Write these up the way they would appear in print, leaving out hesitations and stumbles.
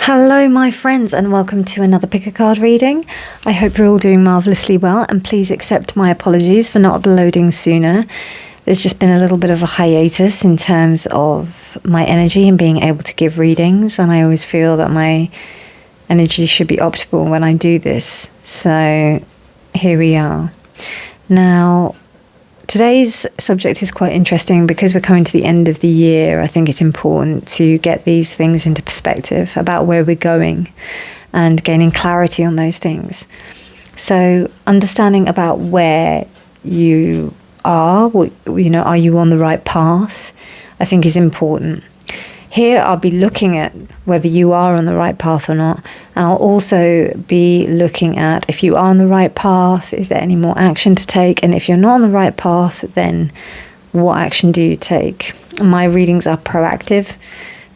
Hello my friends, and welcome to another pick a card reading. I hope you're all doing marvellously well, and please accept my apologies for not uploading sooner. There's just been a little bit of a hiatus in terms of my energy and being able to give readings, and I always feel that my energy should be optimal when I do this. So here we are. Now, today's subject is quite interesting because we're coming to the end of the year. I think it's important to get these things into perspective about where we're going and gaining clarity on those things. So understanding about where you are, are you on the right path, I think is important. Here I'll be looking at whether you are on the right path or not, and I'll also be looking at if you are on the right path, is there any more action to take, and if you're not on the right path, then what action do you take? My readings are proactive,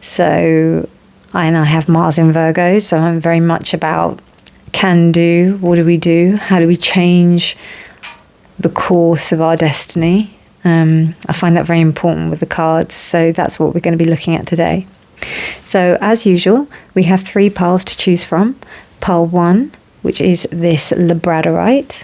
so I have Mars in Virgo, so I'm very much about can do, what do we do, how do we change the course of our destiny. I find that very important with the cards, so that's what we're going to be looking at today. So as usual, we have 3 piles to choose from. Pile 1, which is this Labradorite.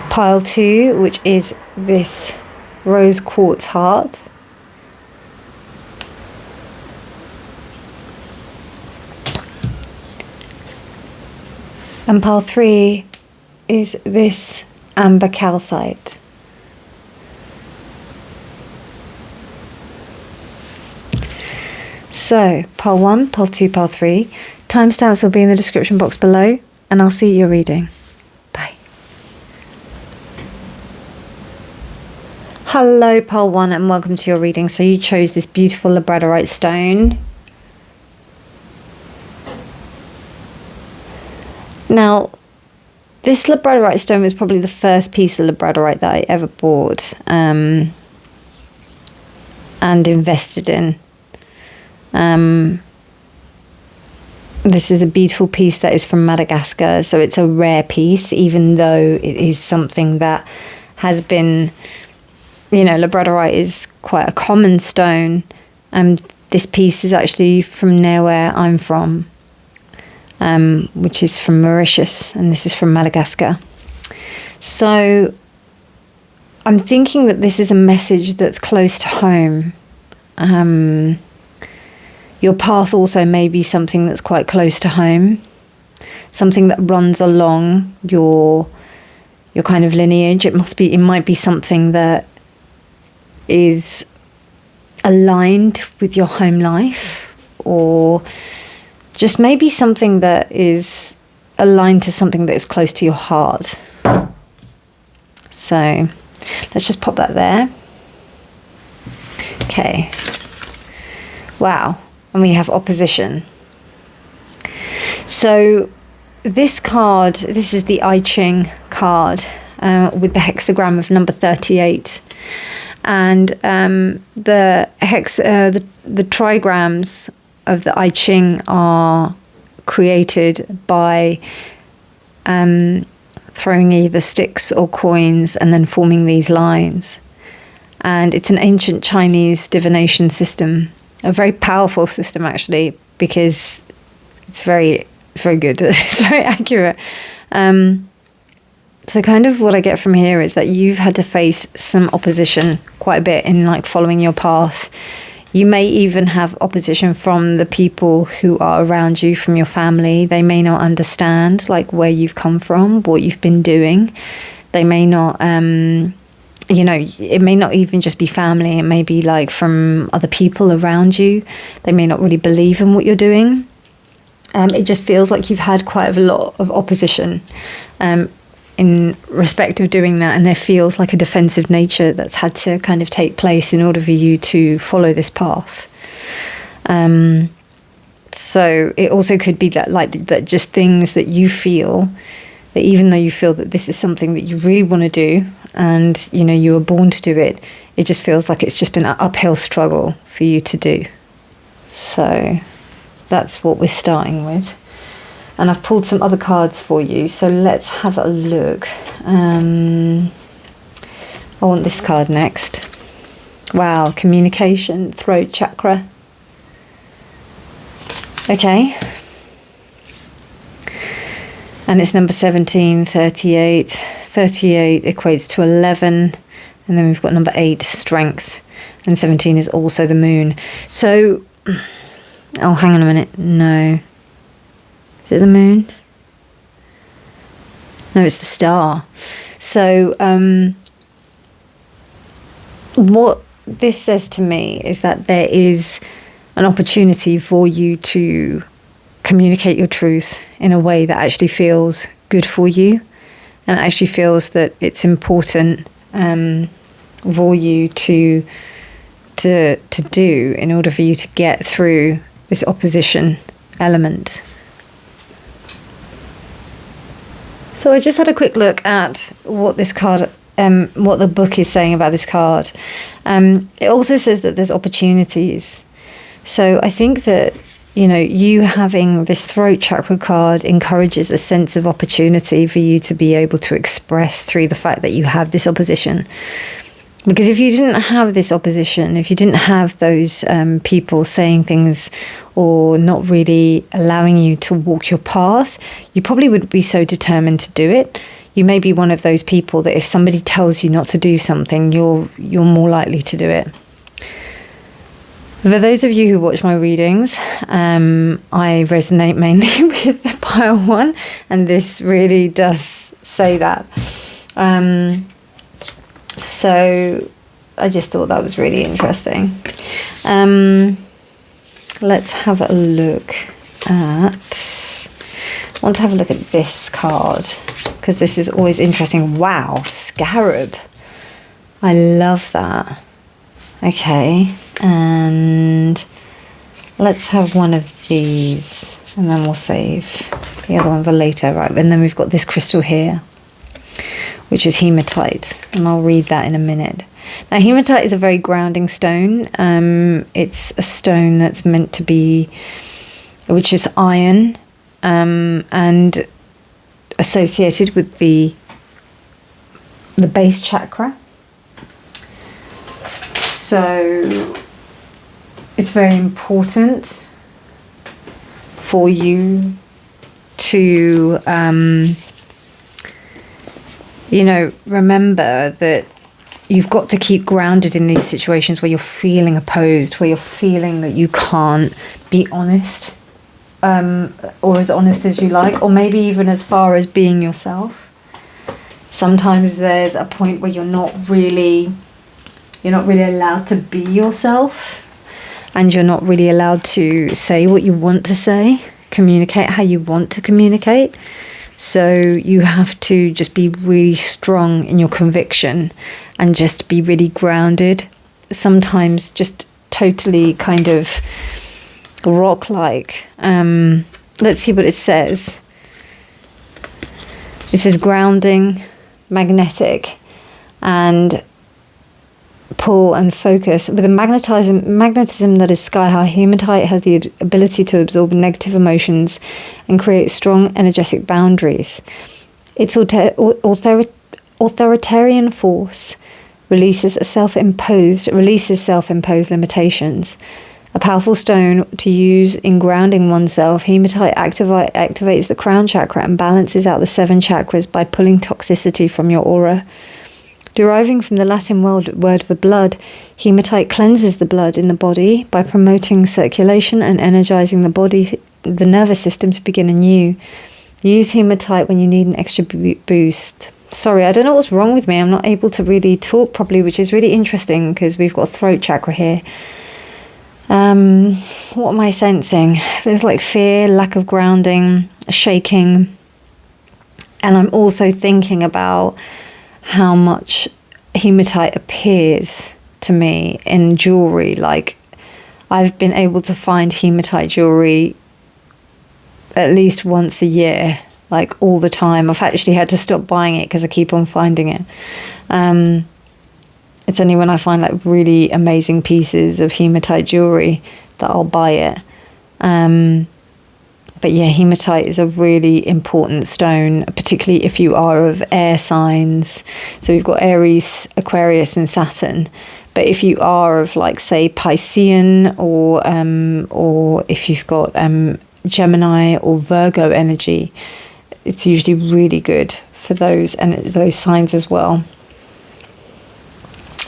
Pile 2, which is this rose quartz heart. And pile 3 is this amber calcite. So, pile 1, pile 2, pile 3. Timestamps will be in the description box below, and I'll see your reading. Bye. Hello, pile 1, and welcome to your reading. So you chose this beautiful labradorite stone. Now, this labradorite stone was probably the first piece of labradorite that I ever bought and invested in. This is a beautiful piece that is from Madagascar, so it's a rare piece, even though it is something that has been, labradorite is quite a common stone. This piece is actually from near where I'm from. Which is from Mauritius, and this is from Madagascar. So I'm thinking that this is a message that's close to home. Your path also may be something that's quite close to home, something that runs along your kind of lineage. It might be something that is aligned with your home life, or just maybe something that is aligned to something that is close to your heart. So let's just pop that there. Okay. Wow. And we have opposition. So this card, this is the I Ching card with the hexagram of number 38. And the trigrams of the I Ching are created by throwing either sticks or coins and then forming these lines. And it's an ancient Chinese divination system, a very powerful system actually, because it's very good. It's very accurate. So kind of what I get from here is that you've had to face some opposition quite a bit in following your path. You may even have opposition from the people who are around you, from your family. They may not understand where you've come from, what you've been doing. They may not, it may not even just be family. It may be from other people around you. They may not really believe in what you're doing. It just feels like you've had quite a lot of opposition in respect of doing that, and there feels like a defensive nature that's had to kind of take place in order for you to follow this path. So it also could be that just things that you feel, that even though you feel that this is something that you really want to do, and you were born to do it, it just feels like it's just been an uphill struggle for you to do. So that's what we're starting with. And I've pulled some other cards for you, so let's have a look. I want this card next. Wow, communication, throat chakra. Okay. And it's number 17, 38. 38 equates to 11. And then we've got number 8, strength. And 17 is also the moon. So, oh, hang on a minute. No. Is it the moon? No, it's the star. So, what this says to me is that there is an opportunity for you to communicate your truth in a way that actually feels good for you, and actually feels that it's important for you to do in order for you to get through this opposition element. So I just had a quick look at what this card, what the book is saying about this card. It also says that there's opportunities. So I think that, you know, you having this throat chakra card encourages a sense of opportunity for you to be able to express through the fact that you have this opposition. Because if you didn't have this opposition, if you didn't have those people saying things or not really allowing you to walk your path, you probably wouldn't be so determined to do it. You may be one of those people that if somebody tells you not to do something, you're more likely to do it. For those of you who watch my readings, I resonate mainly with the pile one, and this really does say that. So I just thought that was really interesting. Let's have a look at... I want to have a look at this card, because this is always interesting. Wow, scarab. I love that. Okay, and let's have one of these, and then we'll save the other one for later. Right, and then we've got this crystal here, which is hematite, and I'll read that in a minute. Now, hematite is a very grounding stone. It's a stone that's meant to be, which is iron, and associated with the base chakra. So it's very important for you to, you know, remember that you've got to keep grounded in these situations where you're feeling opposed, where you're feeling that you can't be honest, or as honest as you like, or maybe even as far as being yourself. Sometimes there's a point where you're not really allowed to be yourself, and you're not really allowed to say what you want to say, communicate how you want to communicate. So you have to just be really strong in your conviction and just be really grounded. Sometimes just totally kind of rock-like. Let's see what it says. It says grounding, magnetic, and pull and focus. With a magnetism that is sky high, hematite has the ability to absorb negative emotions and create strong energetic boundaries. Its authoritarian force releases self-imposed limitations. A powerful stone to use in grounding oneself, hematite activates the crown chakra and balances out the 7 chakras by pulling toxicity from your aura. Deriving from the Latin word for blood, hematite cleanses the blood in the body by promoting circulation and energizing the nervous system to begin anew. Use hematite when you need an extra boost. Sorry, I don't know what's wrong with me. I'm not able to really talk properly, which is really interesting because we've got throat chakra here. What am I sensing? There's like fear, lack of grounding, shaking. And I'm also thinking about how much hematite appears to me in jewelry. Like, I've been able to find hematite jewelry at least once a year, like all the time. I've actually had to stop buying it because I keep on finding it. It's only when I find like really amazing pieces of hematite jewelry that I'll buy it. But yeah, hematite is a really important stone, particularly if you are of air signs. So we've got Aries, Aquarius and Saturn. But if you are of, like, say, Piscean, or if you've got Gemini or Virgo energy, it's usually really good for those signs as well.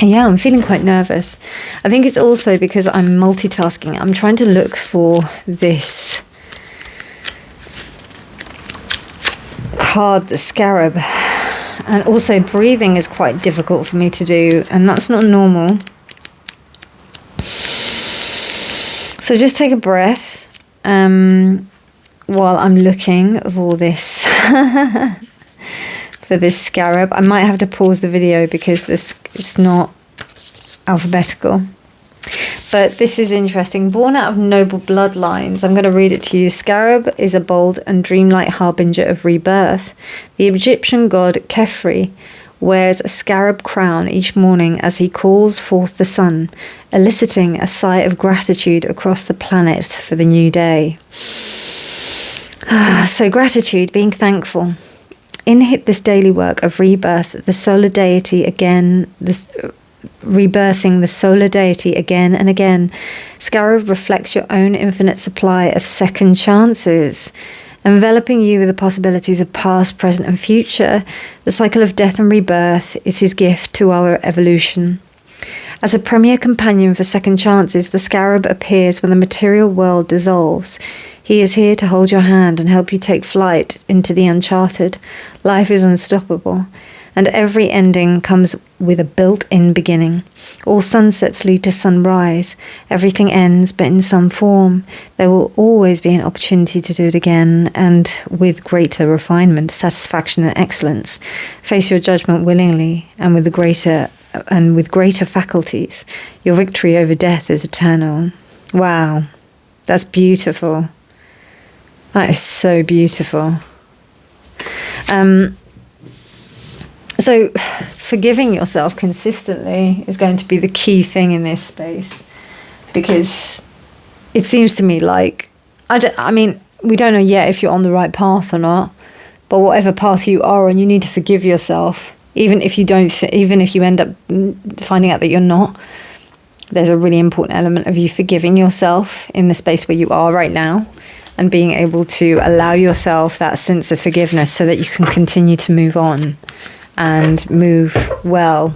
Yeah, I'm feeling quite nervous. I think it's also because I'm multitasking. I'm trying to look for this card, the Scarab. And also breathing is quite difficult for me to do, and that's not normal. So just take a breath while I'm looking for this for this Scarab. I might have to pause the video because it's not alphabetical. But this is interesting. Born out of noble bloodlines. I'm going to read it to you. Scarab is a bold and dreamlike harbinger of rebirth. The Egyptian god Khepri wears a scarab crown each morning as he calls forth the sun, eliciting a sigh of gratitude across the planet for the new day. So gratitude, being thankful. In this daily work of rebirth, the solar deity rebirthing the solar deity again and again, Scarab reflects your own infinite supply of second chances, enveloping you with the possibilities of past, present and future. The cycle of death and rebirth is his gift to our evolution. As a premier companion for second chances, the Scarab appears when the material world dissolves. He is here to hold your hand and help you take flight into the uncharted. Life is unstoppable, and every ending comes with a built-in beginning. All sunsets lead to sunrise. Everything ends, but in some form. There will always be an opportunity to do it again, and with greater refinement, satisfaction and excellence. Face your judgment willingly and with greater faculties. Your victory over death is eternal. Wow, that's beautiful. That is so beautiful. So forgiving yourself consistently is going to be the key thing in this space, because it seems to me like, I mean, we don't know yet if you're on the right path or not, but whatever path you are on, you need to forgive yourself. Even if you end up finding out that you're not, there's a really important element of you forgiving yourself in the space where you are right now, and being able to allow yourself that sense of forgiveness so that you can continue to move on and move well.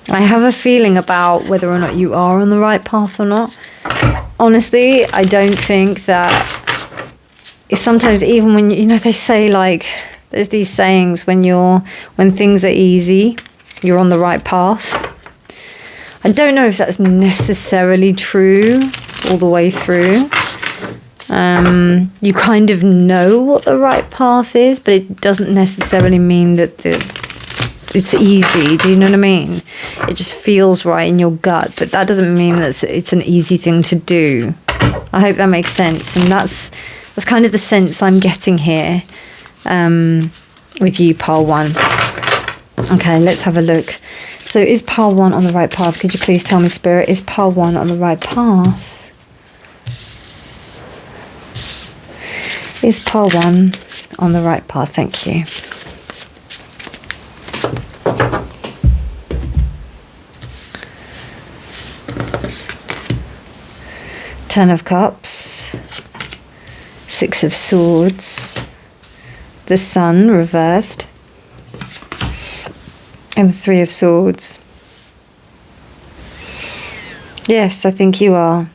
I have a feeling about whether or not you are on the right path or not. Honestly, I don't think that. Sometimes even when they say, like, there's these sayings, when things are easy, you're on the right path. I don't know if that's necessarily true all the way through. You kind of know what the right path is, but it doesn't necessarily mean that it's easy. Do you know what I mean? It just feels right in your gut, but that doesn't mean that it's an easy thing to do. I hope that makes sense, and that's kind of the sense I'm getting here with you, Pile 1. Okay, let's have a look. So is Pile 1 on the right path? Could you please tell me, Spirit, is Pile 1 on the right path? Is Pile 1 on the right path? Thank you. Ten of Cups. Six of Swords. The Sun reversed. And the Three of Swords. Yes, I think you are.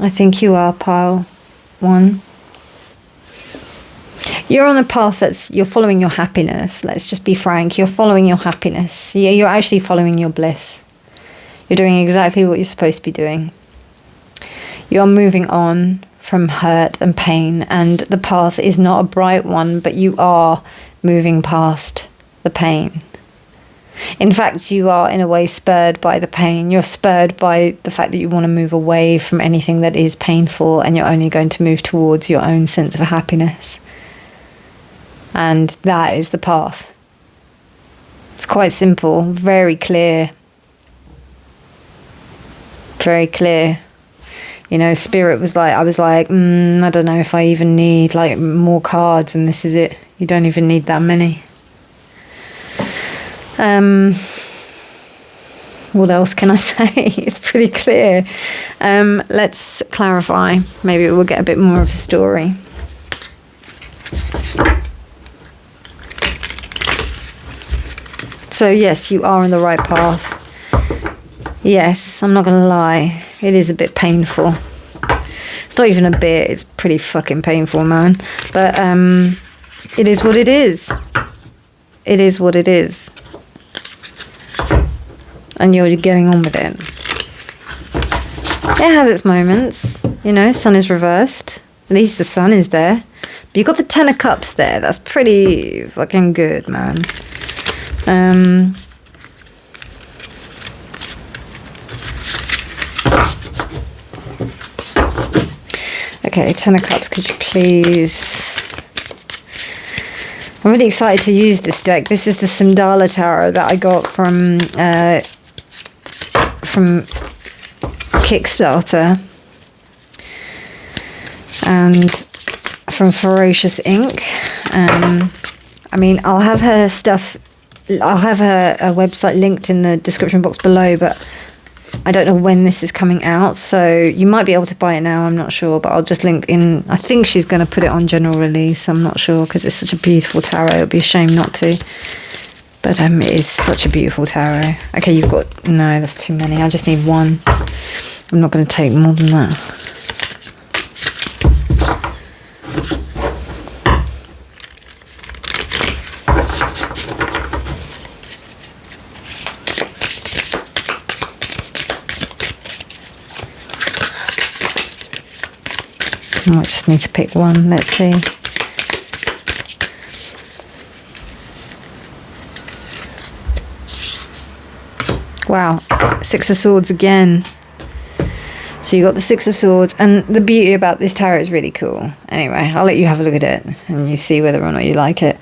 I think you are, Pile 1. You're on a path you're following your happiness. Let's just be frank. You're following your happiness. You're actually following your bliss. You're doing exactly what you're supposed to be doing. You're moving on from hurt and pain, and the path is not a bright one, but you are moving past the pain. In fact, you are in a way spurred by the pain. You're spurred by the fact that you want to move away from anything that is painful, and you're only going to move towards your own sense of happiness. And that is the path. It's quite simple, very clear. Very clear. You know, Spirit was like, I was like, I don't know if I even need like more cards, and this is it. You don't even need that many. What else can I say? It's pretty clear. Let's clarify. Maybe we'll get a bit more of a story. So yes, you are on the right path. Yes, I'm not gonna lie, it is a bit painful. It's not even a bit, it's pretty fucking painful, man. But it is what it is. It is what it is. And you're getting on with it. It has its moments, you know, sun is reversed. At least the sun is there. But you've got the Ten of Cups there. That's pretty fucking good, man. Okay, Ten of Cups, could you please... I'm really excited to use this deck. This is the Symdala Tarot that I got from Kickstarter and from Ferocious Ink. I mean, I'll have her stuff, I'll have her website linked in the description box below, but I don't know when this is coming out, so you might be able to buy it now, I'm not sure, but I'll just link in. I think she's going to put it on general release, I'm not sure, because it's such a beautiful tarot, it would be a shame not to. But it is such a beautiful tarot. Okay, you've got... No, that's too many, I just need one. I'm not going to take more than that. I might just need to pick one. Let's see. Wow, Six of Swords again. So you got the Six of Swords, and the beauty about this tarot is really cool. Anyway, I'll let you have a look at it and you see whether or not you like it.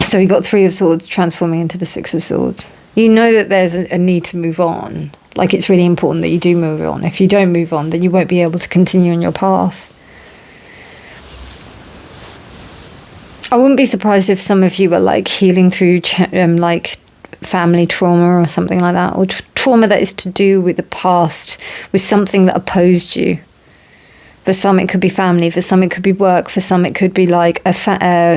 So you got Three of Swords transforming into the Six of Swords. You know that there's a need to move on. Like, it's really important that you do move on. If you don't move on, then you won't be able to continue on your path. I wouldn't be surprised if some of you were like healing through like family trauma or something like that, or trauma that is to do with the past, with something that opposed you. For some it could be family, for some it could be work, for some it could be like a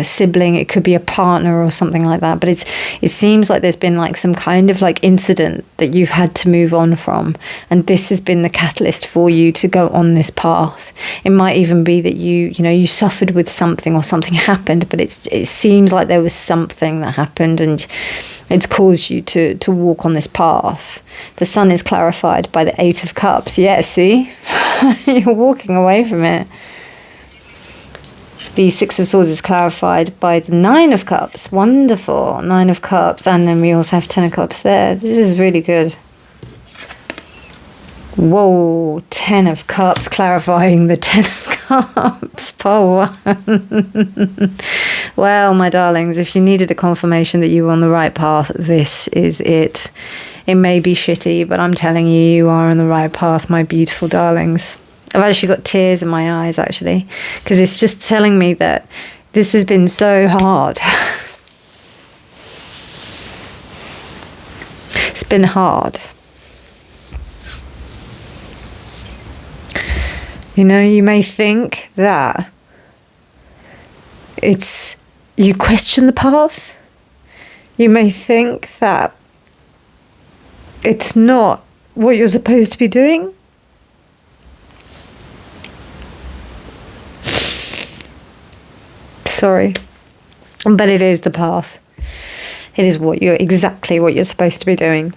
sibling, it could be a partner or something like that. But it seems like there's been like some kind of like incident that you've had to move on from, and this has been the catalyst for you to go on this path. It might even be that you suffered with something, or something happened, but it seems like there was something that happened and it's caused you to walk on this path. The sun is clarified by the Eight of Cups. Yeah, see? You're walking away from it. The Six of Swords is clarified by the Nine of Cups. Wonderful. Nine of Cups. And then we also have Ten of Cups there. This is really good. Whoa. Ten of Cups clarifying the Ten of Cups. Oh, well, my darlings, if you needed a confirmation that you were on the right path, this is it. It may be shitty, but I'm telling you, you are on the right path, my beautiful darlings. I've actually got tears in my eyes, actually, because it's just telling me that this has been so hard. It's been hard. You know, you may think that you question the path. You may think that it's not what you're supposed to be doing. Sorry, but it is the path. It is exactly what you're supposed to be doing.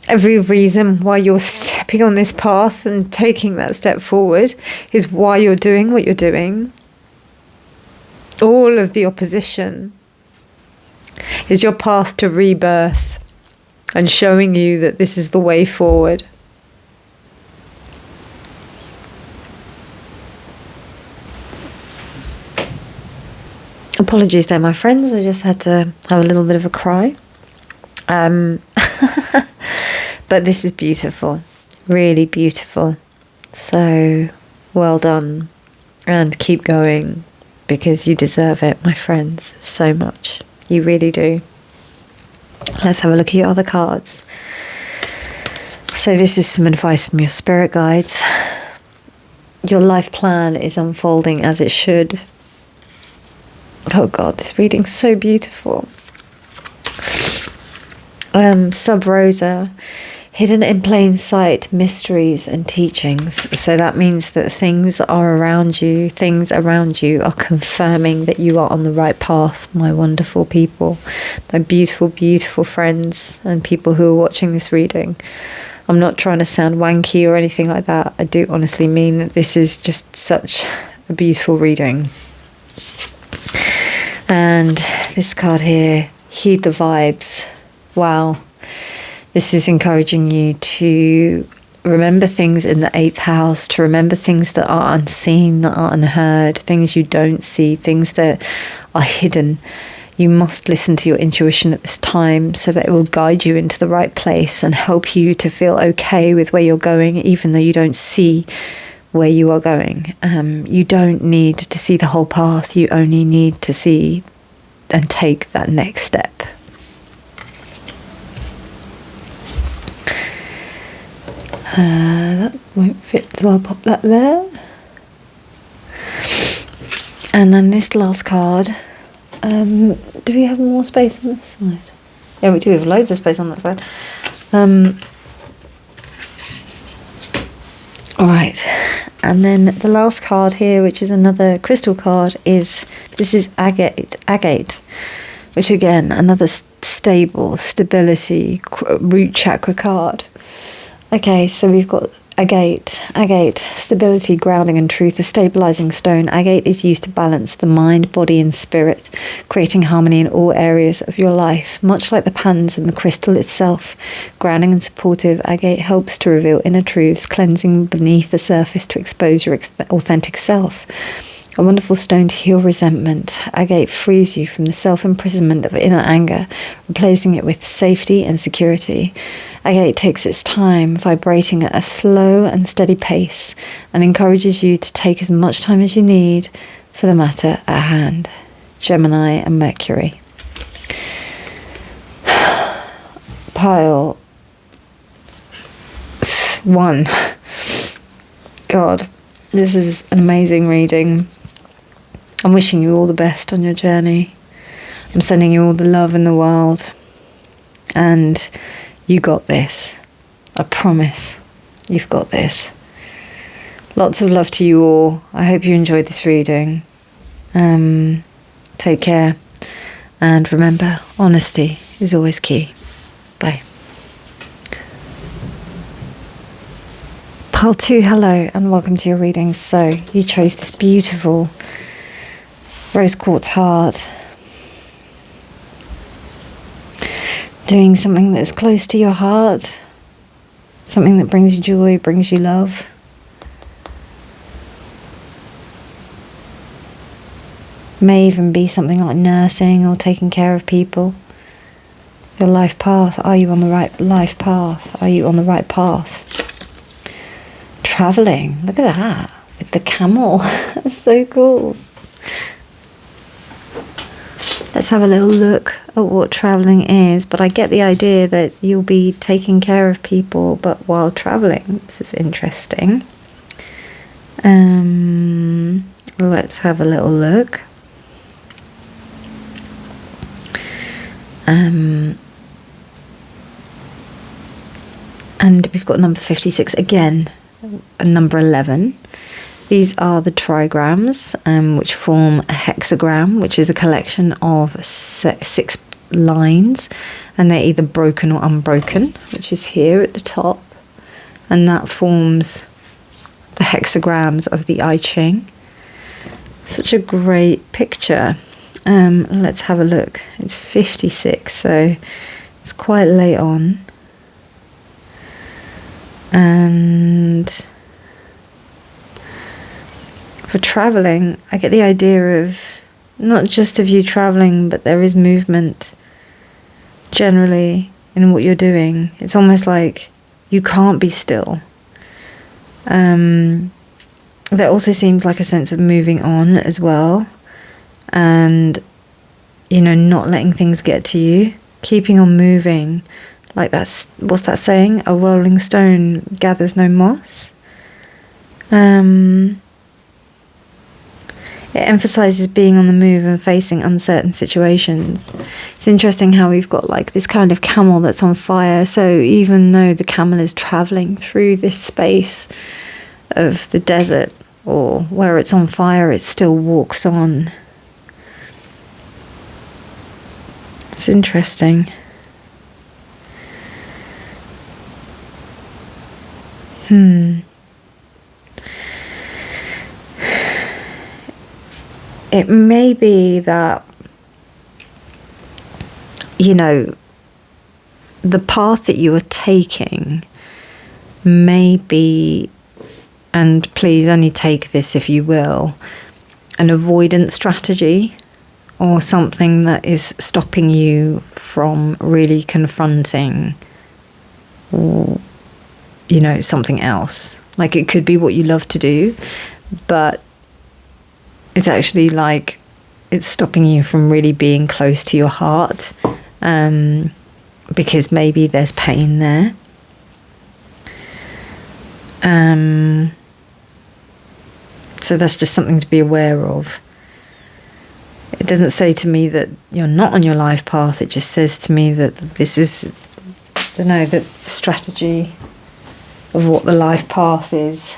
Every reason why you're stepping on this path and taking that step forward is why you're doing what you're doing. All of the opposition is your path to rebirth and showing you that this is the way forward. Apologies there, my friends. I just had to have a little bit of a cry. But this is beautiful, really beautiful. So well done, and keep going, because you deserve it, my friends, so much. You really do. Let's have a look at your other cards. So this is some advice from your spirit guides. Your life plan is unfolding as it should. Oh God, this reading's so beautiful. Sub Rosa, hidden in plain sight, mysteries and teachings. So that means that things around you are confirming that you are on the right path, my wonderful people, my beautiful, beautiful friends and people who are watching this reading. I'm not trying to sound wanky or anything like that. I do honestly mean that this is just such a beautiful reading. And this card here, heed the vibes. Wow. This is encouraging you to remember things in the 8th house, to remember things that are unseen, that are unheard, things you don't see, things that are hidden. You must listen to your intuition at this time so that it will guide you into the right place and help you to feel okay with where you're going, even though you don't see where you are going. You don't need to see the whole path. You only need to see and take that next step. That won't fit, so I'll pop that there. And then this last card. Do we have more space on this side? Yeah, we do have loads of space on that side. Alright, and then the last card here, which is another crystal card, this is agate, which again, another stability, root chakra card. Okay, so we've got agate, stability, grounding and truth, a stabilizing stone. Agate is used to balance the mind, body and spirit, creating harmony in all areas of your life. Much like the pans and the crystal itself, grounding and supportive, agate helps to reveal inner truths, cleansing beneath the surface to expose your authentic self. A wonderful stone to heal resentment. Agate frees you from the self-imprisonment of inner anger, replacing it with safety and security. Agate takes its time, vibrating at a slow and steady pace, and encourages you to take as much time as you need for the matter at hand. Gemini and Mercury. Pile 1. God, this is an amazing reading. I'm wishing you all the best on your journey. I'm sending you all the love in the world. And you got this. I promise. You've got this. Lots of love to you all. I hope you enjoyed this reading. Take care. And remember, honesty is always key. Bye. Pile 2, hello and welcome to your reading. So you chose this beautiful rose quartz heart. Doing something that's close to your heart. Something that brings you joy, brings you love. May even be something like nursing or taking care of people. Your life path. Are you on the right life path? Are you on the right path? Traveling. Look at that. With the camel. That's so cool. Let's have a little look at what traveling is. But I get the idea that you'll be taking care of people, but while traveling. This is interesting. Let's have a little look. And we've got number 56 again, and number 11. These are the trigrams, which form a hexagram, which is a collection of 6 lines, and they're either broken or unbroken, which is here at the top, and that forms the hexagrams of the I Ching. Such a great picture. Let's have a look. It's 56, so it's quite late on. And for traveling, I get the idea of not just of you traveling, but there is movement generally in what you're doing. It's almost like you can't be still. There also seems like a sense of moving on as well, and not letting things get to you, keeping on moving. Like what's that saying? A rolling stone gathers no moss. It emphasizes being on the move and facing uncertain situations. It's interesting how we've got like this kind of camel that's on fire. So even though the camel is traveling through this space of the desert or where it's on fire, it still walks on. It's interesting. It may be that, the path that you are taking may be, and please only take this if you will, an avoidance strategy or something that is stopping you from really confronting, something else. Like it could be what you love to do, but it's actually like it's stopping you from really being close to your heart, because maybe there's pain there. So that's just something to be aware of. It doesn't say to me that you're not on your life path. It just says to me that this is, the strategy of what the life path is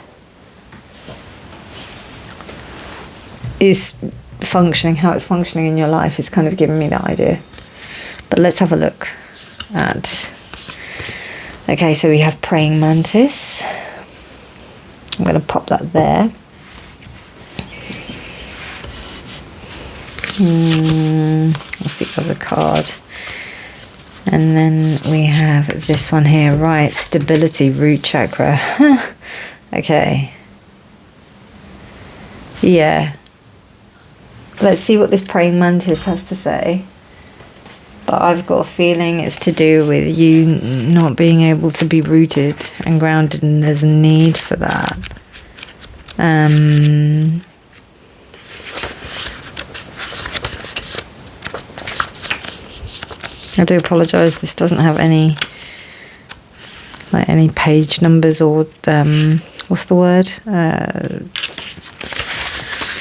functioning, how it's functioning in your life is kind of giving me that idea. But let's have a look at... Okay, so we have praying mantis. I'm going to pop that there. What's the other card? And then we have this one here. Right, stability, root chakra. Okay. Yeah. Let's see what this praying mantis has to say. But I've got a feeling it's to do with you not being able to be rooted and grounded, and there's a need for that. I do apologise, this doesn't have any page numbers or what's the word?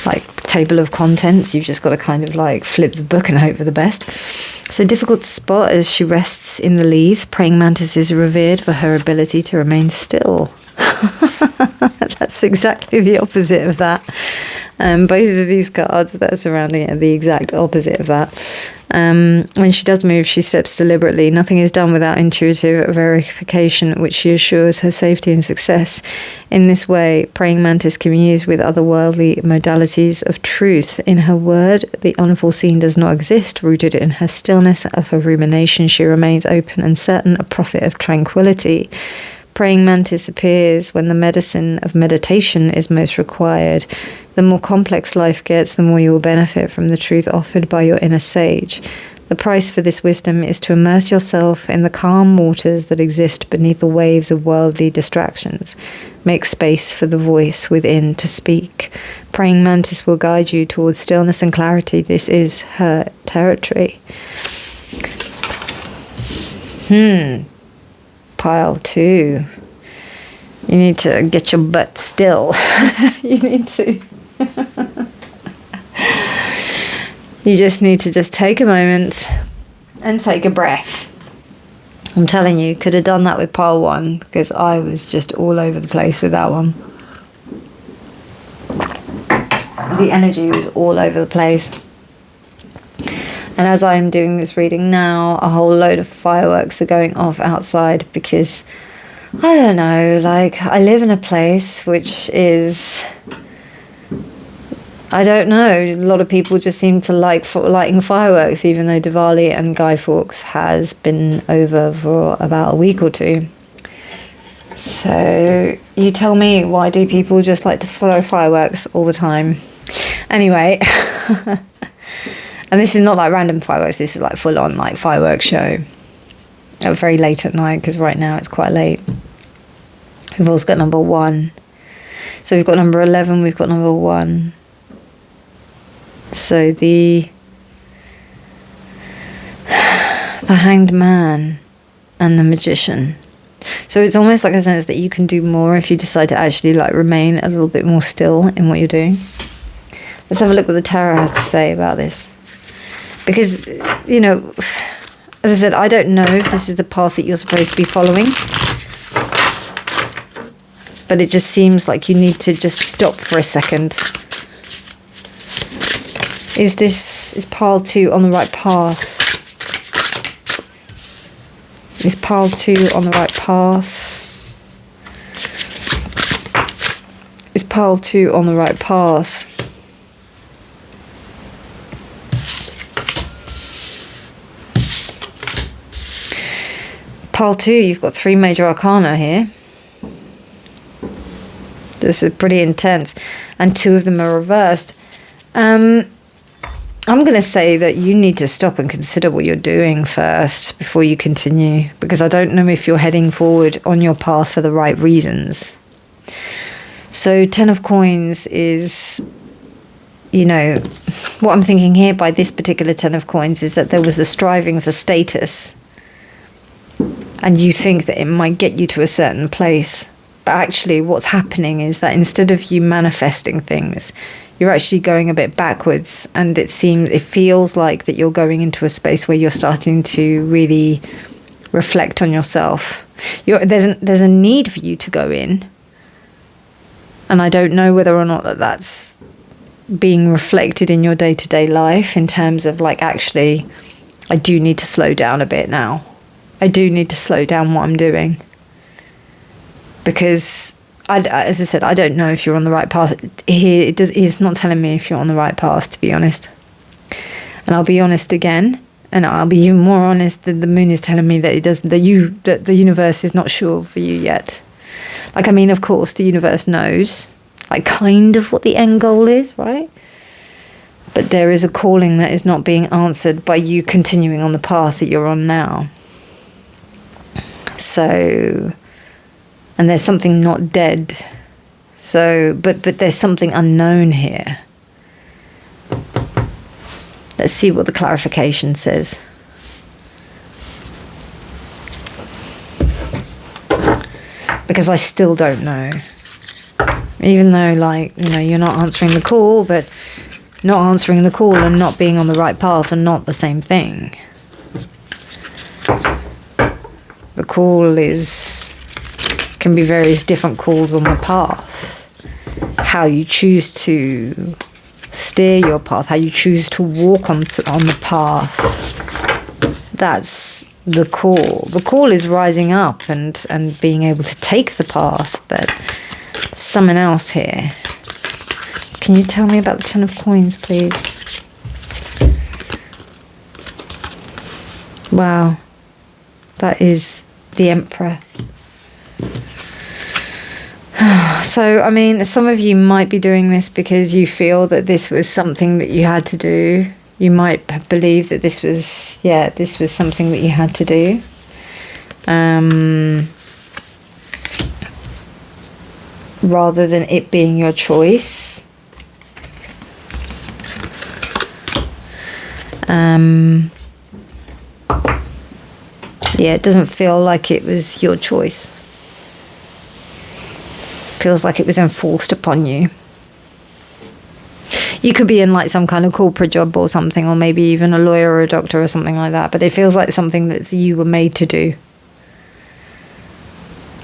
Like table of contents. You've just got to kind of like flip the book and hope for the best. So difficult to spot as she rests in the leaves. Praying mantis is revered for her ability to remain still. That's exactly the opposite of that. Both of these cards that are surrounding it are the exact opposite of that. When she does move, she steps deliberately. Nothing is done without intuitive verification, which she assures her safety and success. In this way, praying mantis can be used with otherworldly modalities of truth. In her word, the unforeseen does not exist. Rooted in her stillness of her rumination, she remains open and certain, a prophet of tranquility. Praying mantis appears when the medicine of meditation is most required. The more complex life gets, the more you will benefit from the truth offered by your inner sage. The price for this wisdom is to immerse yourself in the calm waters that exist beneath the waves of worldly distractions. Make space for the voice within to speak. Praying mantis will guide you towards stillness and clarity. This is her territory. Pile 2. You need to get your butt still. You need to. You just need to just take a moment and take a breath. I'm telling you, could have done that with pile 1 because I was just all over the place with that one. The energy was all over the place. And as I'm doing this reading now, a whole load of fireworks are going off outside because, I don't know, like I live in a place which is, I don't know, a lot of people just seem to like lighting fireworks, even though Diwali and Guy Fawkes has been over for about a week or 2. So you tell me, why do people just like to follow fireworks all the time? Anyway. And this is not like random fireworks, this is like full on like fireworks show. Very late at night, because right now it's quite late. We've also got number 1. So we've got number 11, we've got number 1. So the Hanged Man and the Magician. So it's almost like a sense that you can do more if you decide to actually like remain a little bit more still in what you're doing. Let's have a look what the tarot has to say about this. Because, you know, as I said, I don't know if this is the path that you're supposed to be following. But it just seems like you need to just stop for a second. Is pile 2 on the right path? Is pile 2 on the right path? Is pile 2 on the right path? Pile 2, you've got 3 major arcana here. This is pretty intense. And 2 of them are reversed. I'm going to say that you need to stop and consider what you're doing first before you continue. Because I don't know if you're heading forward on your path for the right reasons. So 10 of coins is, you know, what I'm thinking here by this particular 10 of coins is that there was a striving for status. And you think that it might get you to a certain place. But actually what's happening is that instead of you manifesting things, you're actually going a bit backwards, and it feels like that you're going into a space where you're starting to really reflect on yourself. There's a need for you to go in, and I don't know whether or not that's being reflected in your day-to-day life in terms of like, actually, I do need to slow down a bit now. I do need to slow down what I'm doing. Because, as I said, I don't know if you're on the right path. Here, it's not telling me if you're on the right path, to be honest. And I'll be honest again, and I'll be even more honest that the moon is telling me that that the universe is not sure for you yet. Like, I mean, of course, the universe knows, like, kind of what the end goal is, right? But there is a calling that is not being answered by you continuing on the path that you're on now. So, and there's something not dead. So, but there's something unknown here. Let's see what the clarification says. Because I still don't know. Even though, like, you know, you're not answering the call, but not answering the call and not being on the right path are not the same thing. The call can be various different calls on the path. How you choose to steer your path, how you choose to walk on the path. That's the call. The call is rising up and being able to take the path, but something else here. Can you tell me about the 10 of coins, please? Wow. That is the Emperor. So, I mean, some of you might be doing this because you feel that this was something that you had to do. You might believe that this was something that you had to do. Rather than it being your choice. Yeah, it doesn't feel like it was your choice. Feels like it was enforced upon you. You could be in like some kind of corporate job or something, or maybe even a lawyer or a doctor or something like that, but it feels like something that you were made to do.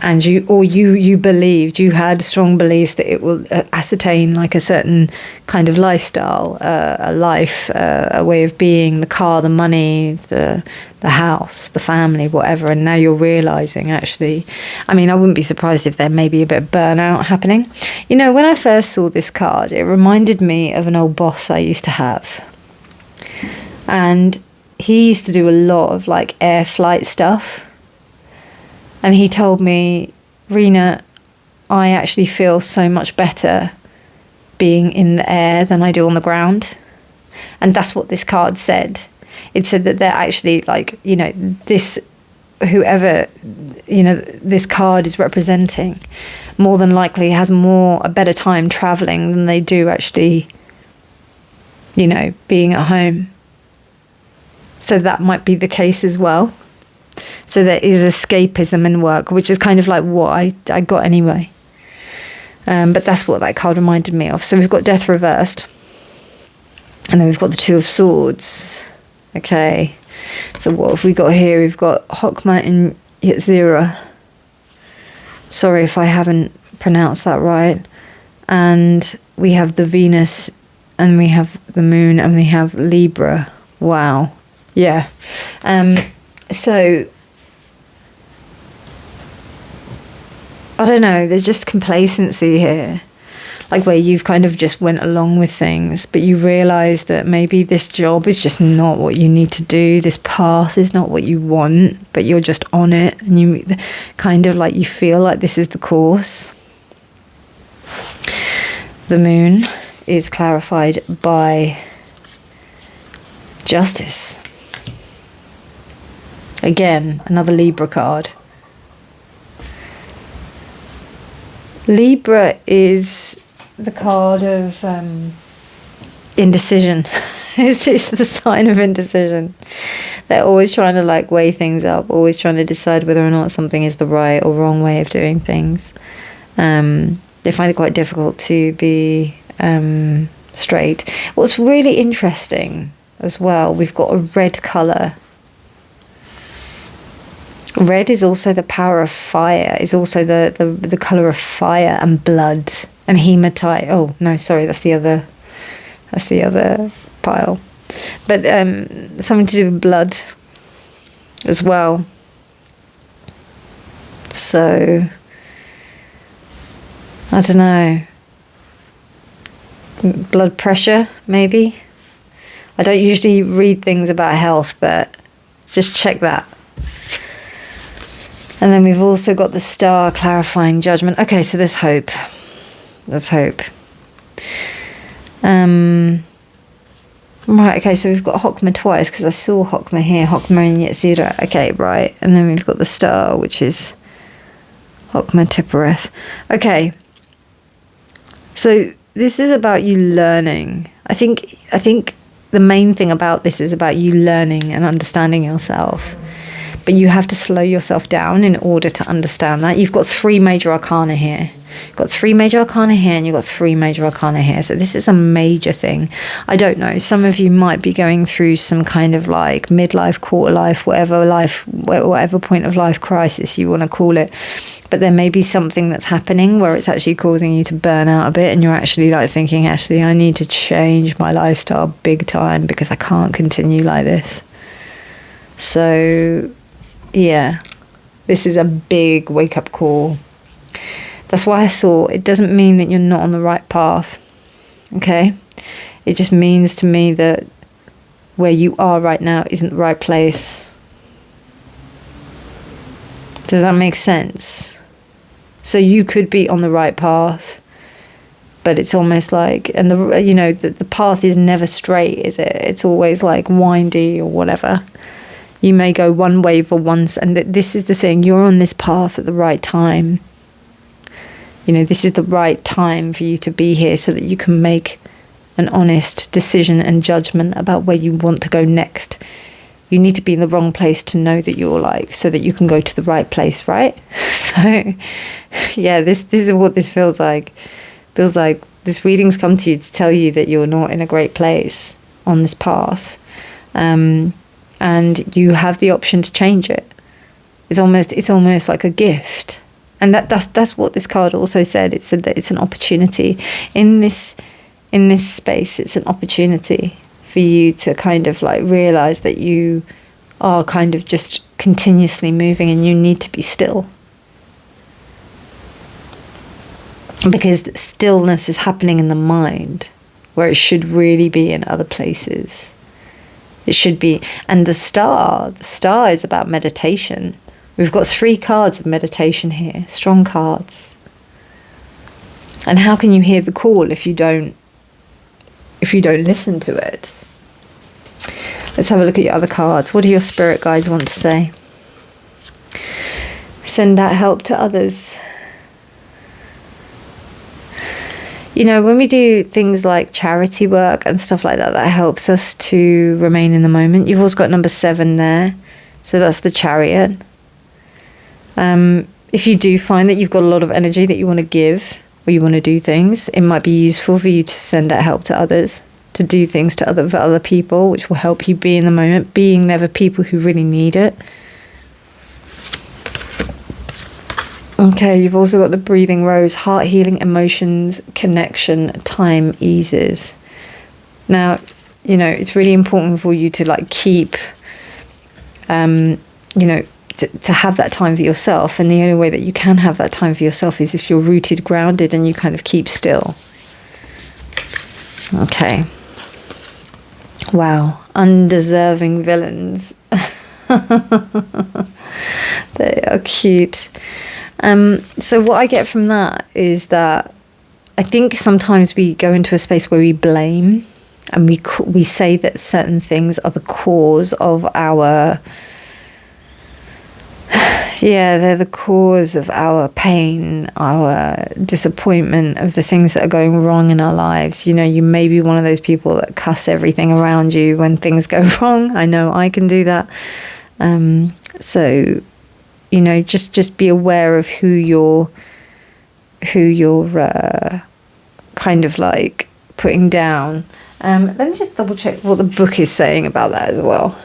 And you believed, you had strong beliefs that it will ascertain like a certain kind of lifestyle, a life, a way of being, the car, the money, the house, the family, whatever. And now you're realizing, actually, I mean, I wouldn't be surprised if there may be a bit of burnout happening. You know, when I first saw this card, it reminded me of an old boss I used to have. And he used to do a lot of like air flight stuff. And he told me, Reena, I actually feel so much better being in the air than I do on the ground. And that's what this card said. It said that they're actually like, you know, this whoever, you know, this card is representing, more than likely has a better time traveling than they do actually, you know, being at home. So that might be the case as well. So there is escapism in work, which is kind of like what I got anyway. But that's what that card reminded me of. So we've got Death reversed. And then we've got the Two of Swords. Okay. So what have we got here? We've got Hokma in Yetzira. Sorry if I haven't pronounced that right. And we have the Venus, and we have the Moon, and we have Libra. Wow. Yeah. So I don't know, there's just complacency here, like where you've kind of just went along with things, but you realize that maybe this job is just not what you need to do, this path is not what you want, but you're just on it, and you kind of like, you feel like this is the course. The Moon is clarified by Justice. Again, another Libra card. Libra is the card of indecision. It's the sign of indecision. They're always trying to like weigh things up, always trying to decide whether or not something is the right or wrong way of doing things. They find it quite difficult to be straight. What's really interesting as well, we've got a red colour. Red is also the power of fire, is also the colour of fire and blood and hematite. Oh no, sorry, that's the other pile. But something to do with blood as well. So I don't know. Blood pressure, maybe. I don't usually read things about health, but just check that. And then we've also got the Star clarifying judgment. Okay, so there's hope. There's hope. Right, okay, so we've got Hokma twice, because I saw Hokma here, Hokma in Yetzira. Okay, right. And then we've got the Star, which is Hokma Tippereth. Okay. So this is about you learning. I think the main thing about this is about you learning and understanding yourself. But you have to slow yourself down in order to understand that. You've got 3 major arcana here. You've got 3 major arcana here, and you've got 3 major arcana here. So this is a major thing. I don't know. Some of you might be going through some kind of like midlife, quarter life, whatever point of life crisis you want to call it. But there may be something that's happening where it's actually causing you to burn out a bit, and you're actually like thinking, actually, I need to change my lifestyle big time because I can't continue like this. So yeah, this is a big wake-up call. That's why I thought it doesn't mean that you're not on the right path, okay? It just means to me that where you are right now isn't the right place. Does that make sense? So you could be on the right path, but it's almost like, and the path is never straight, is it? It's always like windy or whatever. You may go one way for once, and this is the thing, you're on this path at the right time. You know, this is the right time for you to be here so that you can make an honest decision and judgment about where you want to go next. You need to be in the wrong place to know that you're like, so that you can go to the right place, right? So, yeah, this is what this feels like. Feels like this reading's come to you to tell you that you're not in a great place on this path. And you have the option to change it. It's almost like a gift. And that's what this card also said. It said that it's an opportunity. In this space, it's an opportunity for you to kind of like realize that you are kind of just continuously moving, and you need to be still. Because stillness is happening in the mind, where it should really be in other places. It should be. And the star is about meditation. We've got 3 cards of meditation here, strong cards. And how can you hear the call if you don't listen to it? Let's have a look at your other cards. What do your spirit guides want to say? Send out help to others. You know, when we do things like charity work and stuff like that, that helps us to remain in the moment. You've also got number 7 there. So that's the Chariot. If you do find that you've got a lot of energy that you want to give, or you want to do things, it might be useful for you to send out help to others, to do things for other people, which will help you be in the moment, being there for people who really need it. Okay, you've also got the Breathing Rose, heart healing, emotions, connection, time eases. Now, you know, it's really important for you to like keep, you know, to have that time for yourself. And the only way that you can have that time for yourself is if you're rooted, grounded, and you kind of keep still. Okay. Wow. Undeserving villains. They are cute. So what I get from that is that I think sometimes we go into a space where we blame, and we say that certain things are the cause of our... Yeah, they're the cause of our pain, our disappointment, of the things that are going wrong in our lives. You know, you may be one of those people that cuss everything around you when things go wrong. I know I can do that. So, you know, just be aware of who you're kind of like putting down. Let me just double check what the book is saying about that as well.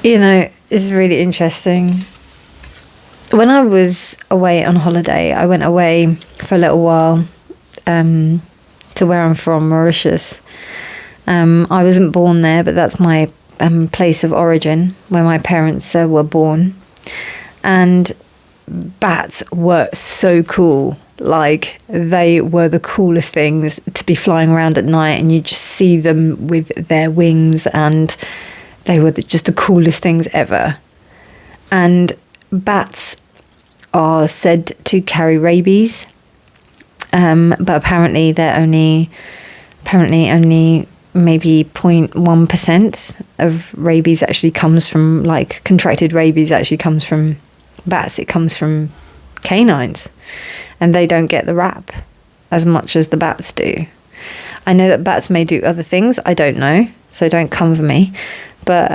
You know, it's really interesting. When I was away on holiday, I went away for a little while to where I'm from, Mauritius. I wasn't born there, but that's my place of origin, where my parents were born. And bats were so cool. Like, they were the coolest things to be flying around at night, and you just see them with their wings, and they were just the coolest things ever. And bats are said to carry rabies, but apparently only maybe 0.1% of rabies actually comes from, like, contracted rabies actually comes from bats. It comes from canines, and they don't get the rap as much as the bats do. I know that bats may do other things, I don't know, so don't come for me. But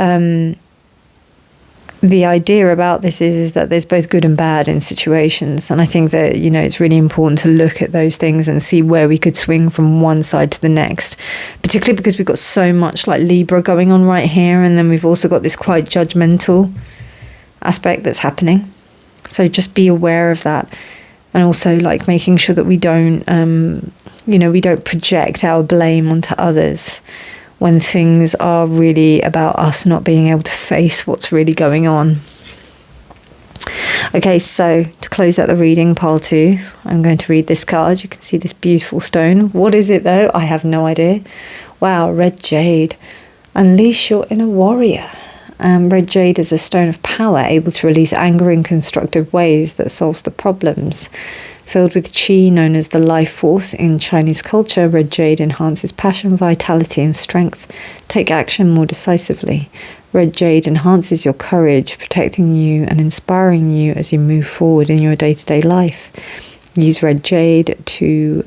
the idea about this is that there's both good and bad in situations. And I think that, you know, it's really important to look at those things and see where we could swing from one side to the next, particularly because we've got so much like Libra going on right here. And then we've also got this quite judgmental aspect that's happening. So just be aware of that. And also like making sure that we don't, you know, we don't project our blame onto others when things are really about us not being able to face what's really going on. Okay, so to close out the reading, pile 2, I'm going to read this card. You can see this beautiful stone. What is it though? I have no idea. Wow, red jade. Unleash your inner warrior. Red jade is a stone of power, able to release anger in constructive ways that solves the problems. Filled with qi, known as the life force in Chinese culture, red jade enhances passion, vitality, and strength. Take action more decisively. Red jade enhances your courage, protecting you and inspiring you as you move forward in your day-to-day life. Use red jade to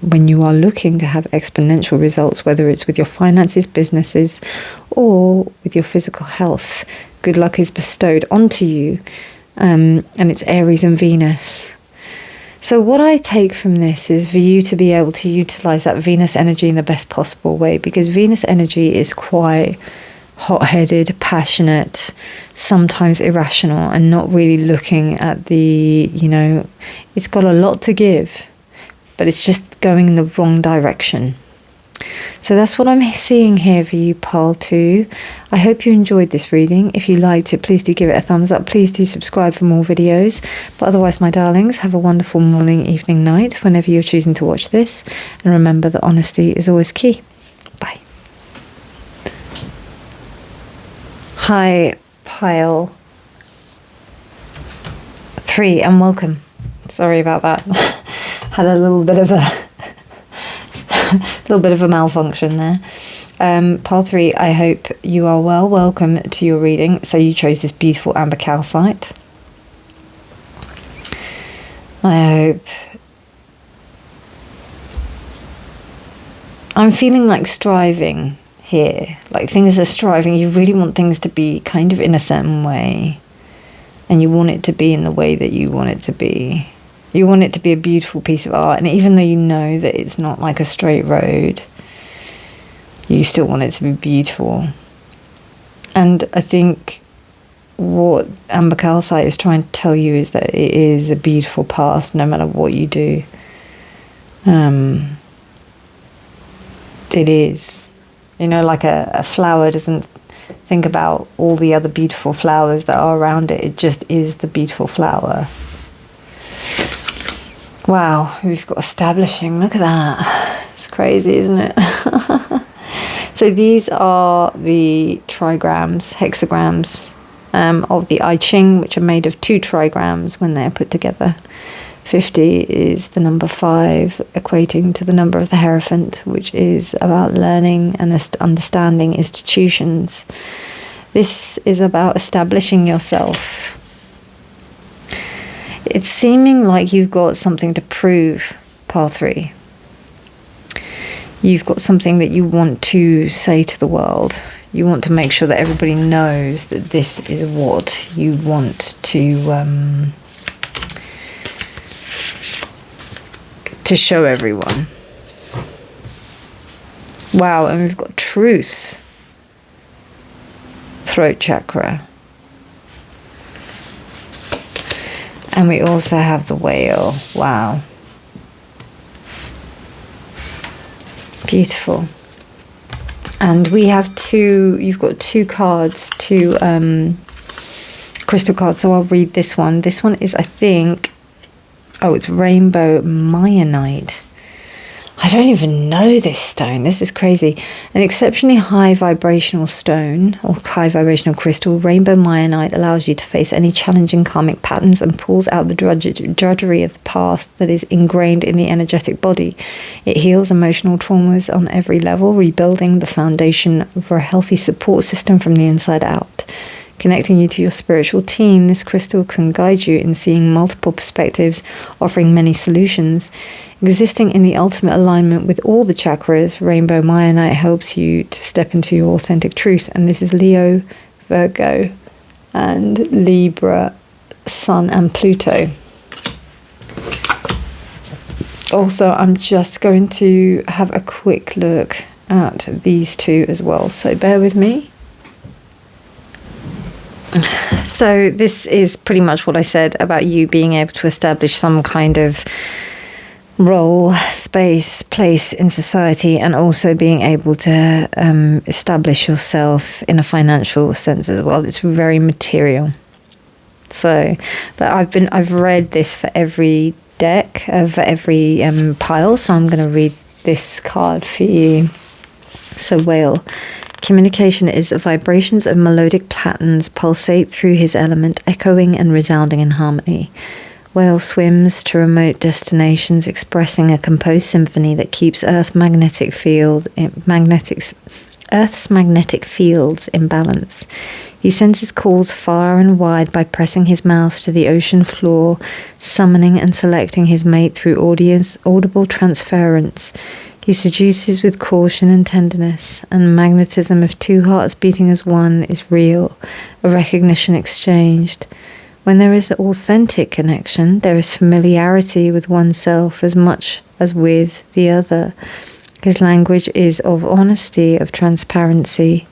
when you are looking to have exponential results, whether it's with your finances, businesses, or with your physical health. Good luck is bestowed onto you, and it's Aries and Venus. So what I take from this is for you to be able to utilize that Venus energy in the best possible way, because Venus energy is quite hot-headed, passionate, sometimes irrational, and not really looking at the, you know, it's got a lot to give, but it's just going in the wrong direction. So that's what I'm seeing here for you, pile 2. I hope you enjoyed this reading. If you liked it, please do give it a thumbs up. Please do subscribe for more videos. But otherwise, my darlings, have a wonderful morning, evening, night, whenever you're choosing to watch this. And remember that honesty is always key. Bye. Hi, pile 3, and welcome. Sorry about that. Had a little bit of a malfunction there. Pile 3, I hope you are well. Welcome to your reading. So you chose this beautiful amber calcite. I hope. I'm feeling like striving here. Like things are striving. You really want things to be kind of in a certain way. And you want it to be in the way that you want it to be. You want it to be a beautiful piece of art. And even though you know that it's not like a straight road, you still want it to be beautiful. And I think what Amber Calcite is trying to tell you is that it is a beautiful path no matter what you do. It is. You know, like a flower doesn't think about all the other beautiful flowers that are around it. It just is the beautiful flower. Wow, we've got establishing. Look at that. It's crazy, isn't it? So these are the trigrams, hexagrams of the I Ching, which are made of 2 trigrams when they're put together. 50 is the number 5, equating to the number of the Hierophant, which is about learning and understanding institutions. This is about establishing yourself. It's seeming like you've got something to prove, Pile 3. You've got something that you want to say to the world. You want to make sure that everybody knows that this is what you want to show everyone. Wow, and we've got truth. Throat chakra. And we also have the whale. Wow. Beautiful. And we have 2, you've got 2 cards, 2 crystal cards. So I'll read this one. This one is, I think, oh, it's Rainbow Mayanite. I don't even know this stone. This is crazy. An exceptionally high vibrational stone or high vibrational crystal, Rainbow Mayanite allows you to face any challenging karmic patterns and pulls out the drudgery of the past that is ingrained in the energetic body. It heals emotional traumas on every level, rebuilding the foundation for a healthy support system from the inside out. Connecting you to your spiritual team, this crystal can guide you in seeing multiple perspectives, offering many solutions. Existing in the ultimate alignment with all the chakras, Rainbow Mayanite helps you to step into your authentic truth. And this is Leo, Virgo, and Libra, Sun and Pluto. Also, I'm just going to have a quick look at these 2 as well, so bear with me. So this is pretty much what I said about you being able to establish some kind of role, space, place in society, and also being able to establish yourself in a financial sense as well. It's very material. So, but I've read this for every deck, for every pile, so I'm going to read this card for you. So whale. Communication is vibrations of melodic patterns pulsate through his element, echoing and resounding in harmony. Whale swims to remote destinations, expressing a composed symphony that keeps Earth's magnetic fields in balance. He sends his calls far and wide by pressing his mouth to the ocean floor, summoning and selecting his mate through audible transference. He seduces with caution and tenderness, and magnetism of 2 hearts beating as one is real, a recognition exchanged. When there is authentic connection, there is familiarity with oneself as much as with the other. His language is of honesty, of transparency.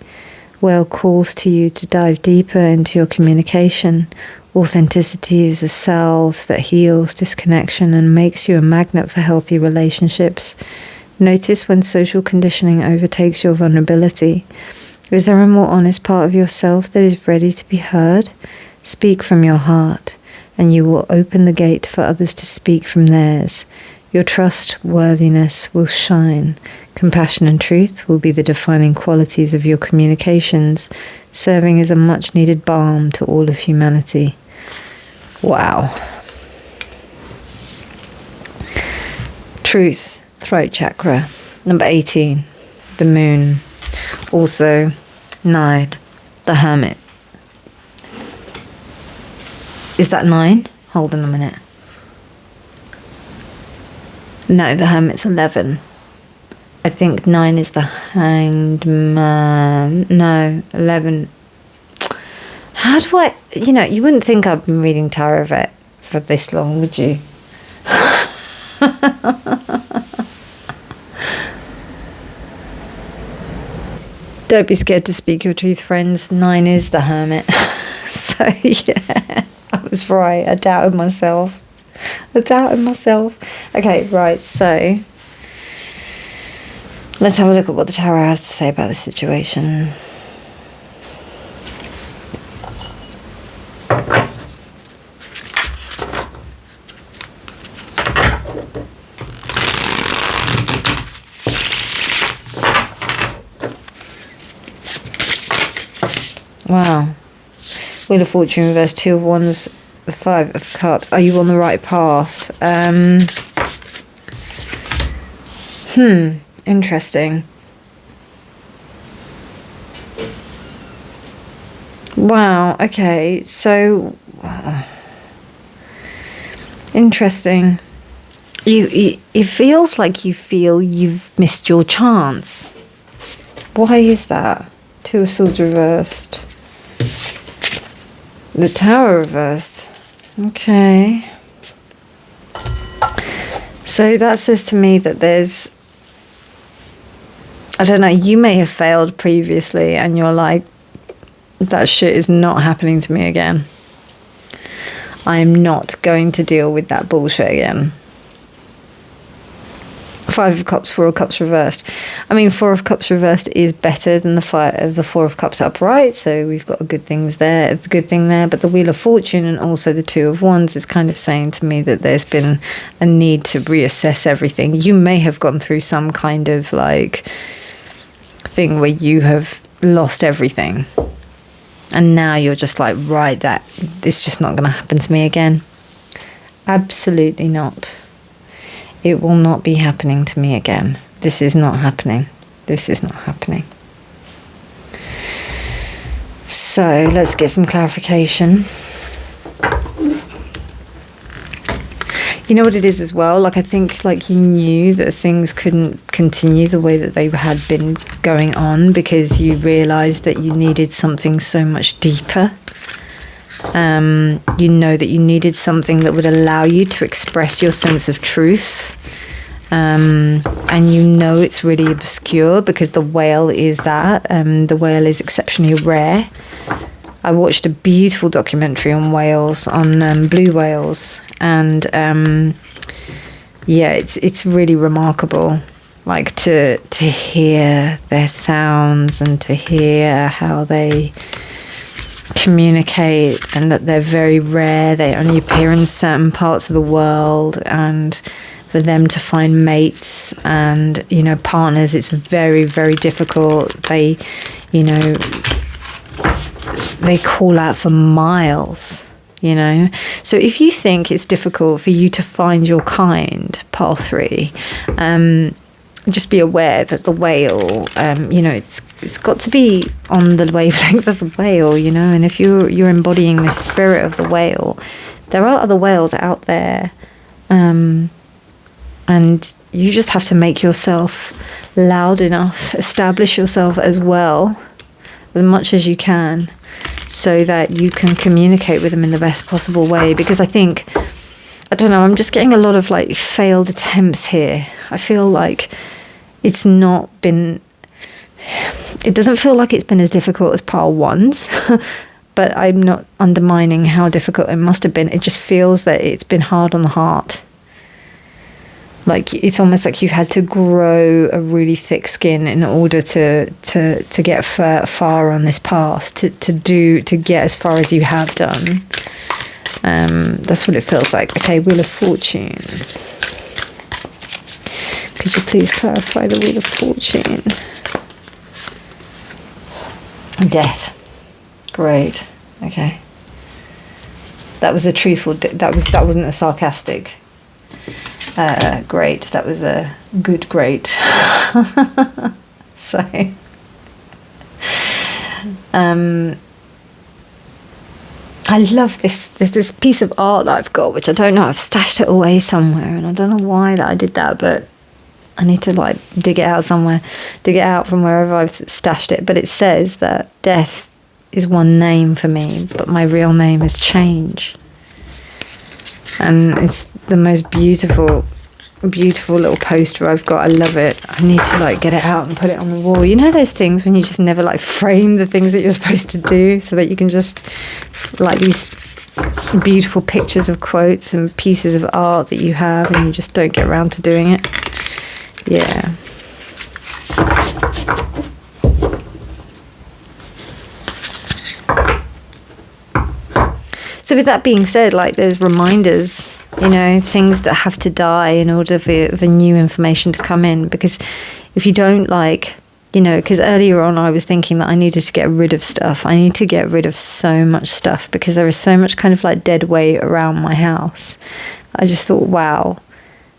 Whale calls to you to dive deeper into your communication. Authenticity is a salve that heals disconnection and makes you a magnet for healthy relationships. Notice when social conditioning overtakes your vulnerability. Is there a more honest part of yourself that is ready to be heard? Speak from your heart, and you will open the gate for others to speak from theirs. Your trustworthiness will shine. Compassion and truth will be the defining qualities of your communications, serving as a much-needed balm to all of humanity. Wow. Truth. Throat chakra. Number 18, the moon. Also 9, the hermit. Is that 9? Hold on a minute. No, the Hermit's 11. I think 9 is the Hanged Man. No, 11. How do I... You know, you wouldn't think I've been reading tarot for this long, would you? Don't be scared to speak your truth, friends. 9 is the Hermit. So, yeah, I was right. I doubted myself. Okay, right, so let's have a look at what the tarot has to say about the situation. Wow. Wheel of Fortune reverse, 2 of Wands, the 5 of Cups. Are you on the right path? Interesting. Wow, okay, so interesting. It feels like you feel you've missed your chance. Why is that? 2 of Swords reversed. The Tower reversed. Okay. So that says to me that there's, I don't know, you may have failed previously and you're like, that shit is not happening to me again. I am not going to deal with that bullshit again. 5 of Cups, 4 of Cups reversed. I mean, 4 of Cups reversed is better than the 4 of Cups upright, so we've got a good thing there. But the Wheel of Fortune and also the 2 of Wands is kind of saying to me that there's been a need to reassess everything. You may have gone through some kind of like thing where you have lost everything, and now you're just like, right, that it's just not going to happen to me again. Absolutely not. It will not be happening to me again. This is not happening. This is not happening. So let's get some clarification. You know what it is as well? Like, I think like you knew that things couldn't continue the way that they had been going on because you realised that you needed something so much deeper. You know that you needed something that would allow you to express your sense of truth. And you know it's really obscure because the whale is that. The whale is exceptionally rare. I watched a beautiful documentary on whales, on blue whales. And yeah, it's really remarkable. Like to hear their sounds and to hear how they communicate, and that they're very rare. They only appear in certain parts of the world, and for them to find mates and, you know, partners, it's very, very difficult. They, you know, they call out for miles, you know. So if you think it's difficult for you to find your kind, pile 3, just be aware that the whale, you know, it's got to be on the wavelength of the whale, you know. And if you're embodying the spirit of the whale, there are other whales out there, and you just have to make yourself loud enough, establish yourself as well, as much as you can, so that you can communicate with them in the best possible way. Because I think, I don't know, I'm just getting a lot of like failed attempts here. I feel like it's not been, it doesn't feel like it's been as difficult as pile 1's, but I'm not undermining how difficult it must have been. It just feels that it's been hard on the heart. Like, it's almost like you've had to grow a really thick skin in order to get far on this path, to get as far as you have done. That's what it feels like. Okay, Wheel of Fortune. Could you please clarify the Wheel of Fortune? Death. Great. Okay. That was a truthful. That wasn't a sarcastic. Great. That was a good. Great. So. I love this piece of art that I've got, which I don't know, I've stashed it away somewhere, and I don't know why that I did that, but I need to like dig it out somewhere, dig it out from wherever I've stashed it. But it says that death is one name for me, but my real name is change. And it's the most beautiful little poster I've got. I love it. I need to like get it out and put it on the wall. You know those things when you just never like frame the things that you're supposed to do, so that you can just like these beautiful pictures of quotes and pieces of art that you have, and you just don't get around to doing it. Yeah. So with that being said, like there's reminders, you know, things that have to die in order for new information to come in. Because if you don't like, you know, because earlier on I was thinking that I needed to get rid of stuff. I need to get rid of so much stuff because there is so much kind of like dead weight around my house. I just thought, wow,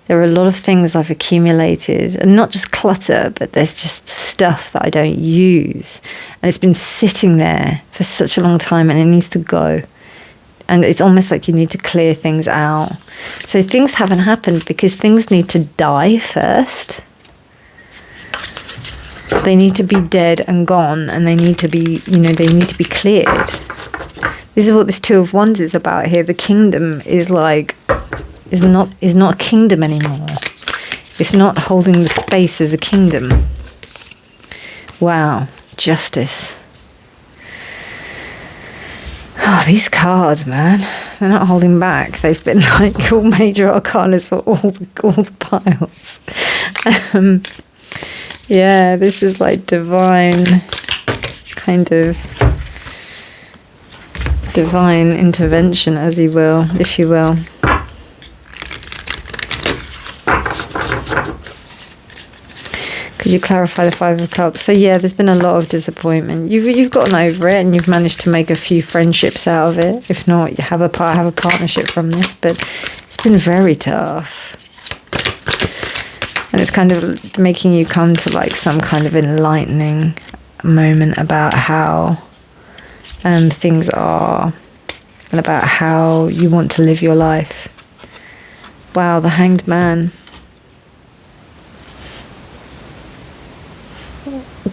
there are a lot of things I've accumulated, and not just clutter, but there's just stuff that I don't use. And it's been sitting there for such a long time, and it needs to go. And it's almost like you need to clear things out. So things haven't happened because things need to die first. They need to be dead and gone, and they need to be, you know, they need to be cleared. This is what this Two of Wands is about here. The kingdom is like, is not a kingdom anymore. It's not holding the space as a kingdom. Wow, justice. Oh, these cards, man, they're not holding back. They've been like all major arcanas for all the piles. Yeah, this is like divine, kind of divine intervention, as you will, if you will. Could you clarify the Five of Cups? So yeah, there's been a lot of disappointment. You've gotten over it, and you've managed to make a few friendships out of it. If not, you have a partnership from this, but it's been very tough. And it's kind of making you come to like some kind of enlightening moment about how things are, and about how you want to live your life. Wow, the Hanged Man.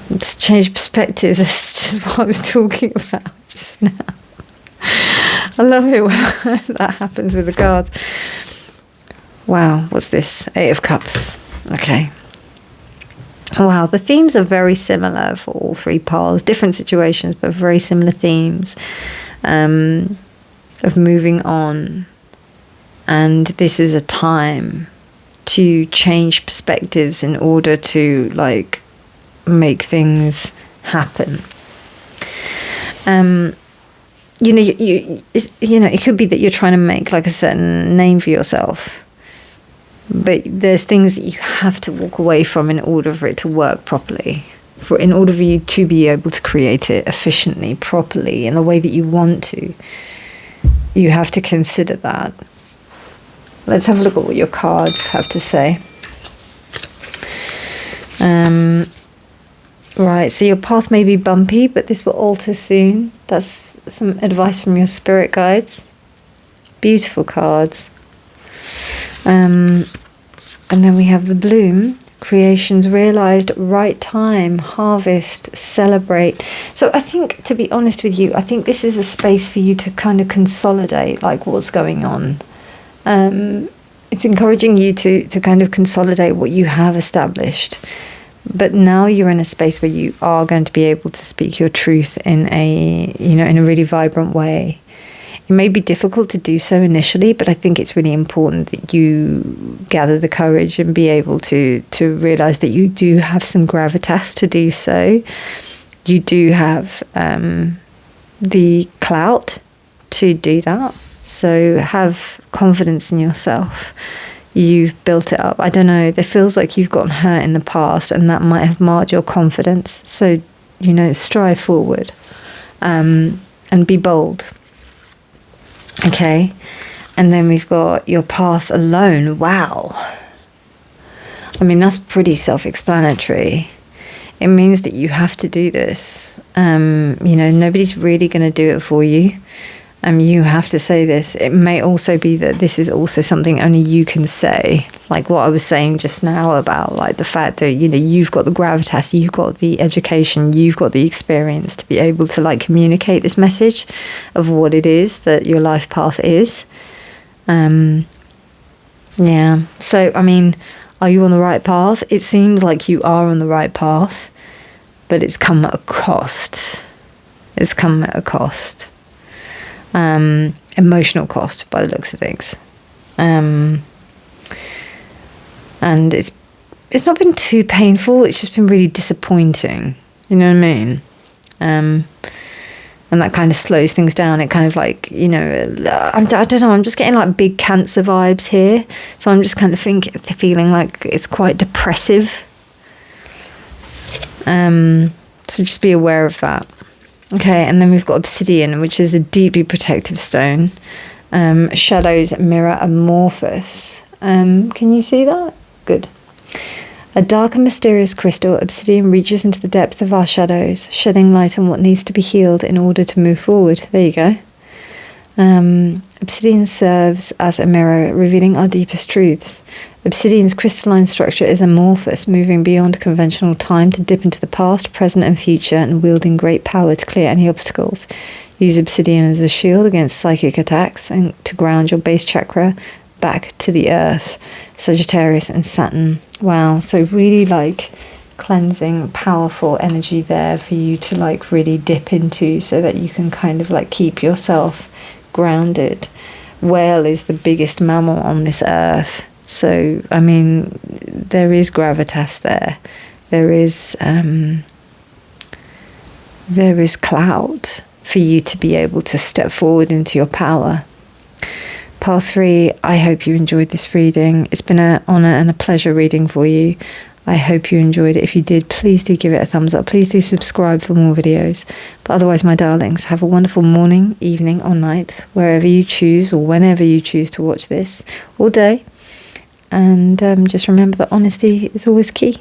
It's changed perspective. That's just what I was talking about just now. I love it when that happens with the cards. Wow, what's this? Eight of Cups. Okay. Wow, the themes are very similar for all three piles. Different situations, but very similar themes of moving on. And this is a time to change perspectives in order to like make things happen. You know, you know, it could be that you're trying to make like a certain name for yourself, but there's things that you have to walk away from in order for it to work properly, in order for you to be able to create it efficiently, properly, in the way that you want to. You have to consider that. Let's have a look at what your cards have to say. Right, so your path may be bumpy, but this will alter soon. That's some advice from your spirit guides. Beautiful cards. And then we have the bloom. Creations realized, right time, harvest, celebrate. So I think, to be honest with you, I think this is a space for you to kind of consolidate like what's going on. It's encouraging you to kind of consolidate what you have established. But now you're in a space where you are going to be able to speak your truth in a, you know, in a really vibrant way. It may be difficult to do so initially, but I think it's really important that you gather the courage and be able to realize that you do have some gravitas to do so. You do have the clout to do that. So have confidence in yourself. You've built it up. I don't know, it feels like you've gotten hurt in the past, and that might have marred your confidence. So, you know, strive forward and be bold. Okay. And then we've got your path alone. Wow. I mean, that's pretty self-explanatory. It means that you have to do this. You know, nobody's really going to do it for you. You have to say this. It may also be that this is also something only you can say. Like what I was saying just now about like the fact that, you know, you've got the gravitas, you've got the education, you've got the experience to be able to like communicate this message of what it is that your life path is. Yeah. So, I mean, are you on the right path? It seems like you are on the right path, but it's come at a cost. It's come at a cost. Emotional cost by the looks of things. And it's not been too painful, it's just been really disappointing. You know what I mean? And that kind of slows things down. It kind of like, you know, I don't know, I'm just getting like big Cancer vibes here. So I'm just kind of feeling like it's quite depressive. So just be aware of that. Okay, and then we've got obsidian, which is a deeply protective stone. Shadows mirror amorphous. Can you see that? Good. A dark and mysterious crystal, obsidian reaches into the depth of our shadows, shedding light on what needs to be healed in order to move forward. There you go. Obsidian serves as a mirror, revealing our deepest truths. Obsidian's crystalline structure is amorphous, moving beyond conventional time to dip into the past, present and future, and wielding great power to clear any obstacles. Use obsidian as a shield against psychic attacks and to ground your base chakra back to the earth. Sagittarius and Saturn. Wow, so really like cleansing, powerful energy there for you to like really dip into so that you can kind of like keep yourself grounded. Whale is the biggest mammal on this earth. So, I mean, there is gravitas there. There is clout for you to be able to step forward into your power. Part 3, I hope you enjoyed this reading. It's been an honour and a pleasure reading for you. I hope you enjoyed it. If you did, please do give it a thumbs up. Please do subscribe for more videos. But otherwise, my darlings, have a wonderful morning, evening or night, wherever you choose or whenever you choose to watch this, all day. And just remember that honesty is always key.